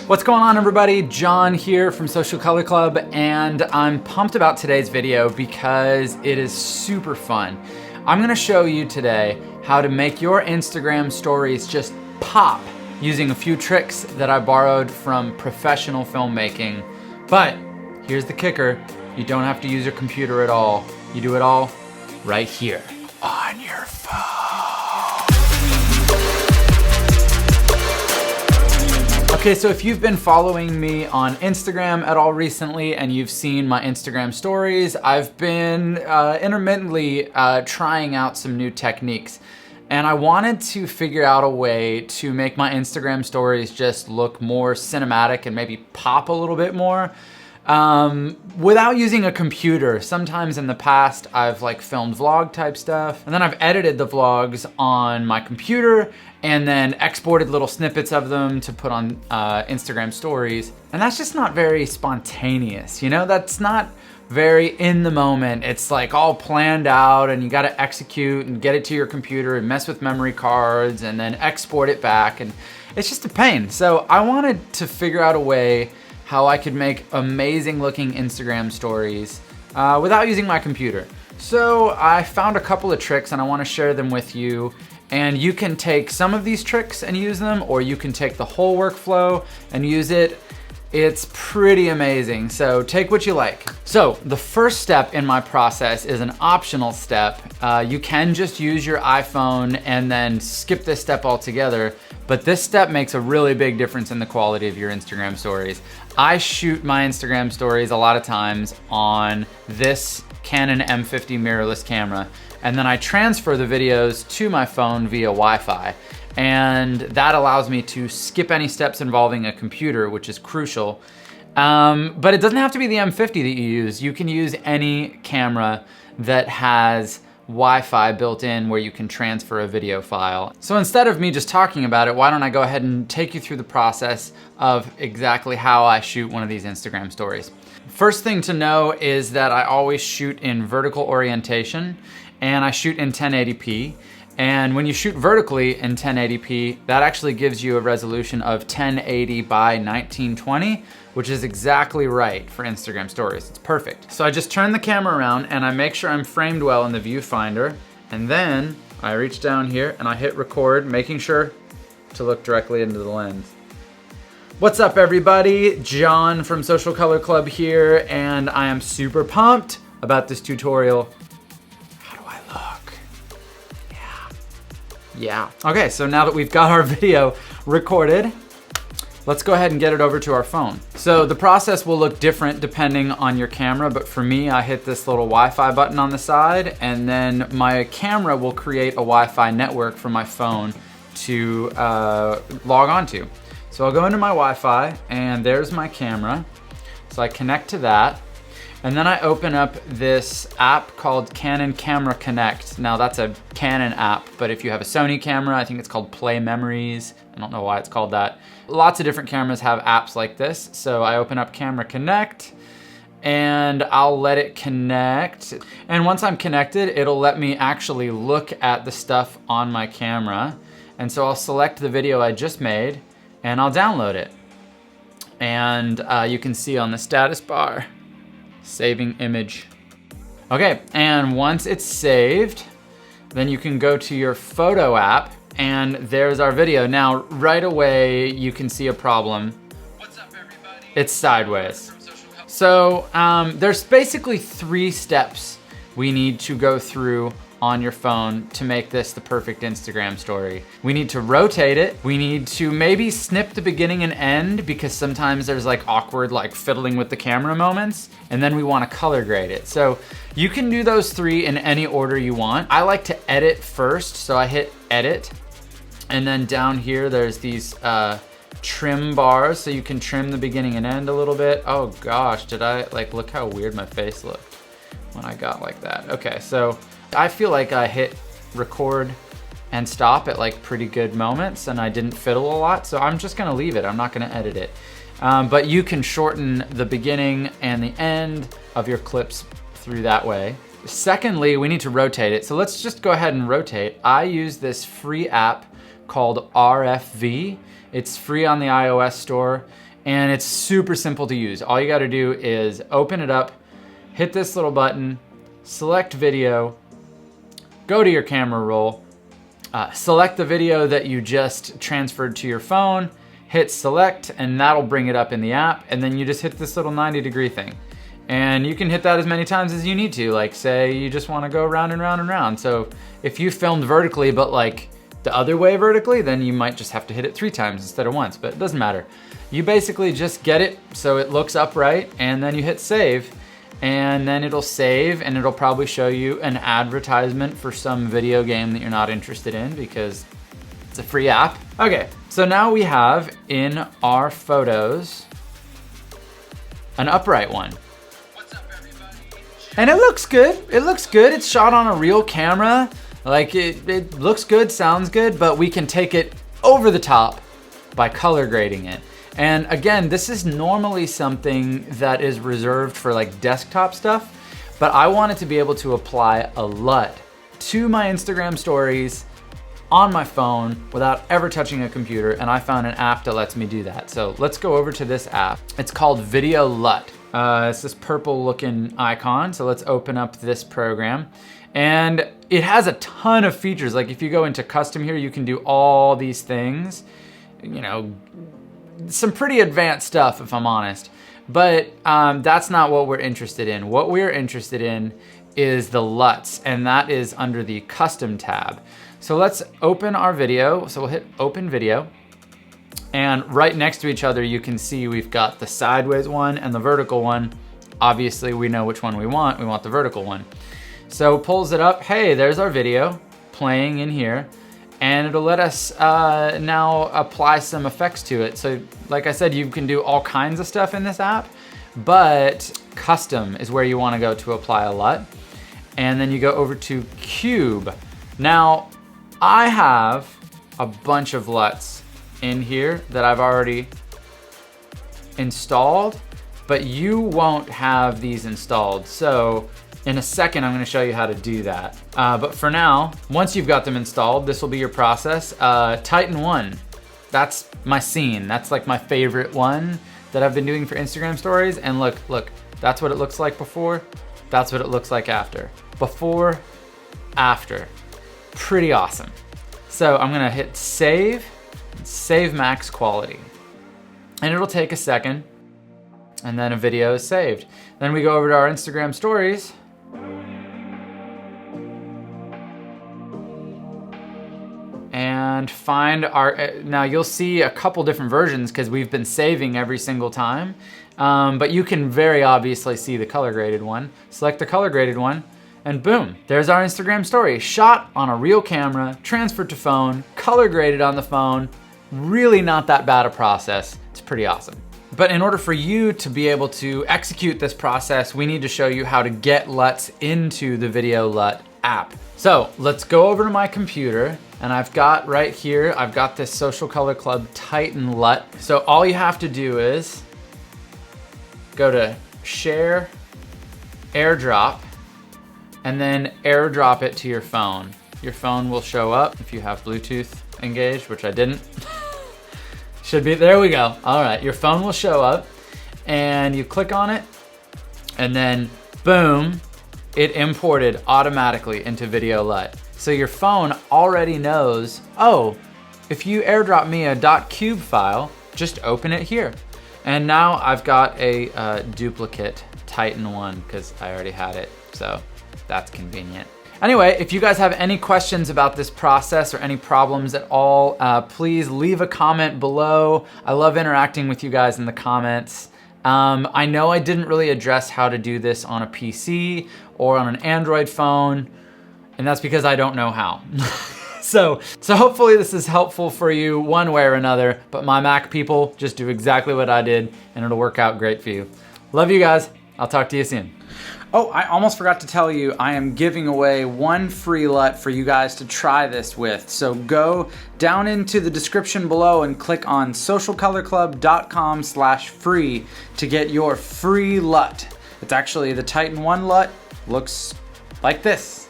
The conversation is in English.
What's going on, everybody? John here from Social Color Club, and I'm pumped about today's video because it is super fun. I'm gonna show you today how to make your Instagram stories just pop using a few tricks that I borrowed from professional filmmaking. But here's the kicker, you don't have to use your computer at all. You do it all right here on your phone. Okay, so if you've been following me on Instagram at all recently and you've seen my Instagram stories, I've been intermittently trying out some new techniques. And I wanted to figure out a way to make my Instagram stories just look more cinematic and maybe pop a little bit more without using a computer. Sometimes in the past, I've filmed vlog type stuff, and then I've edited the vlogs on my computer and then exported little snippets of them to put on Instagram stories. And that's just not very spontaneous, you know? That's not very in the moment. It's all planned out and you gotta execute and get it to your computer and mess with memory cards and then export it back, and it's just a pain. So I wanted to figure out a way how I could make amazing looking Instagram stories without using my computer. So I found a couple of tricks and I wanna share them with you. And you can take some of these tricks and use them, or you can take the whole workflow and use it. It's pretty amazing, so take what you like. So the first step in my process is an optional step. You can just use your iPhone and then skip this step altogether, but this step makes a really big difference in the quality of your Instagram stories. I shoot my Instagram stories a lot of times on this Canon M50 mirrorless camera, and then I transfer the videos to my phone via Wi-Fi. And that allows me to skip any steps involving a computer, which is crucial. But it doesn't have to be the M50 that you use. You can use any camera that has Wi-Fi built in where you can transfer a video file. So instead of me just talking about it, why don't I go ahead and take you through the process of exactly how I shoot one of these Instagram stories. First thing to know is that I always shoot in vertical orientation, and I shoot in 1080p. And when you shoot vertically in 1080p, that actually gives you a resolution of 1080 by 1920, which is exactly right for Instagram stories. It's perfect. So I just turn the camera around and I make sure I'm framed well in the viewfinder. And then I reach down here and I hit record, making sure to look directly into the lens. What's up, everybody? John from Social Color Club here, and I am super pumped about this tutorial. Yeah. Okay, so now that we've got our video recorded, let's go ahead and get it over to our phone. So the process will look different depending on your camera, but for me, I hit this little Wi-Fi button on the side, and then my camera will create a Wi-Fi network for my phone to log onto. So I'll go into my Wi-Fi, and there's my camera. So I connect to that. And then I open up this app called Canon Camera Connect. Now that's a Canon app, but if you have a Sony camera, I think it's called Play Memories. I don't know why it's called that. Lots of different cameras have apps like this. So I open up Camera Connect and I'll let it connect. And once I'm connected, it'll let me actually look at the stuff on my camera. And so I'll select the video I just made and I'll download it. And you can see on the status bar, saving image. Okay, and once it's saved, then you can go to your photo app and there's our video. Now, right away, you can see a problem. What's up, everybody? It's sideways. So there's basically 3 steps we need to go through on your phone to make this the perfect Instagram story. We need to rotate it. We need to maybe snip the beginning and end because sometimes there's awkward fiddling with the camera moments, and then we want to color grade it. So you can do those 3 in any order you want. I like to edit first, so I hit edit, and then down here there's these trim bars, so you can trim the beginning and end a little bit. Oh gosh, did I look how weird my face looked when I got like that. Okay, so I feel like I hit record and stop at pretty good moments and I didn't fiddle a lot, so I'm just gonna leave it. I'm not gonna edit it. But you can shorten the beginning and the end of your clips through that way. Secondly, we need to rotate it. So let's just go ahead and rotate. I use this free app called RFV. It's free on the iOS store. and it's super simple to use. All you gotta do is open it up, hit this little button, select video, go to your camera roll, select the video that you just transferred to your phone, hit select, and that'll bring it up in the app, and then you just hit this little 90-degree thing. And you can hit that as many times as you need to, like say you just wanna go round and round and round. So if you filmed vertically, but like the other way vertically, then you might just have to hit it 3 times instead of once, but it doesn't matter. You basically just get it so it looks upright, and then you hit save, and then it'll save, and it'll probably show you an advertisement for some video game that you're not interested in because it's a free app. Okay, so now we have in our photos an upright one. And it looks good. It looks good. It's shot on a real camera. Like it looks good, sounds good, but we can take it over the top by color grading it. And again, this is normally something that is reserved for like desktop stuff, but I wanted to be able to apply a LUT to my Instagram stories on my phone without ever touching a computer, and I found an app that lets me do that. So let's go over to this app. It's called Video LUT. It's this purple looking icon. So let's open up this program. And it has a ton of features. Like if you go into custom here, you can do all these things. You know, some pretty advanced stuff if I'm honest. But that's not what we're interested in. What we're interested in is the LUTs, and that is under the custom tab. So let's open our video. So we'll hit open video. And right next to each other, you can see we've got the sideways one and the vertical one. Obviously, we know which one we want. We want the vertical one. So pulls it up. Hey, there's our video playing in here. And it'll let us now apply some effects to it. So like I said, you can do all kinds of stuff in this app, but custom is where you want to go to apply a LUT. And then you go over to cube. Now, I have a bunch of LUTs in here that I've already installed, but you won't have these installed. So in a second, I'm gonna show you how to do that. But for now, once you've got them installed, this will be your process. Titan 1, that's my scene. That's like my favorite one that I've been doing for Instagram stories. And look, that's what it looks like before. That's what it looks like after. Before, after. Pretty awesome. So I'm gonna hit save max quality. And it'll take a second, and then a video is saved. Then we go over to our Instagram stories. And find our, now you'll see a couple different versions because we've been saving every single time. But you can very obviously see the color graded one. Select the color graded one, and boom, there's our Instagram story. Shot on a real camera, transferred to phone, color graded on the phone. Really not that bad a process. It's pretty awesome. But in order for you to be able to execute this process, we need to show you how to get LUTs into the Video LUT app. So let's go over to my computer, and I've got right here, I've got this Social Color Club Titan LUT. So all you have to do is go to Share, AirDrop, and then AirDrop it to your phone. Your phone will show up if you have Bluetooth engaged, which I didn't. Should be, there we go. All right, your phone will show up and you click on it, and then boom, it imported automatically into Video LUT. So your phone already knows, oh, if you airdrop me a .cube file, just open it here. And now I've got a duplicate Titan 1 because I already had it, so that's convenient. Anyway, if you guys have any questions about this process or any problems at all, please leave a comment below. I love interacting with you guys in the comments. I know I didn't really address how to do this on a PC or on an Android phone, and that's because I don't know how. So hopefully this is helpful for you one way or another, but my Mac people, just do exactly what I did and it'll work out great for you. Love you guys. I'll talk to you soon. Oh, I almost forgot to tell you, I am giving away one free LUT for you guys to try this with. So go down into the description below and click on socialcolorclub.com/free to get your free LUT. It's actually the Titan 1 LUT. Looks like this.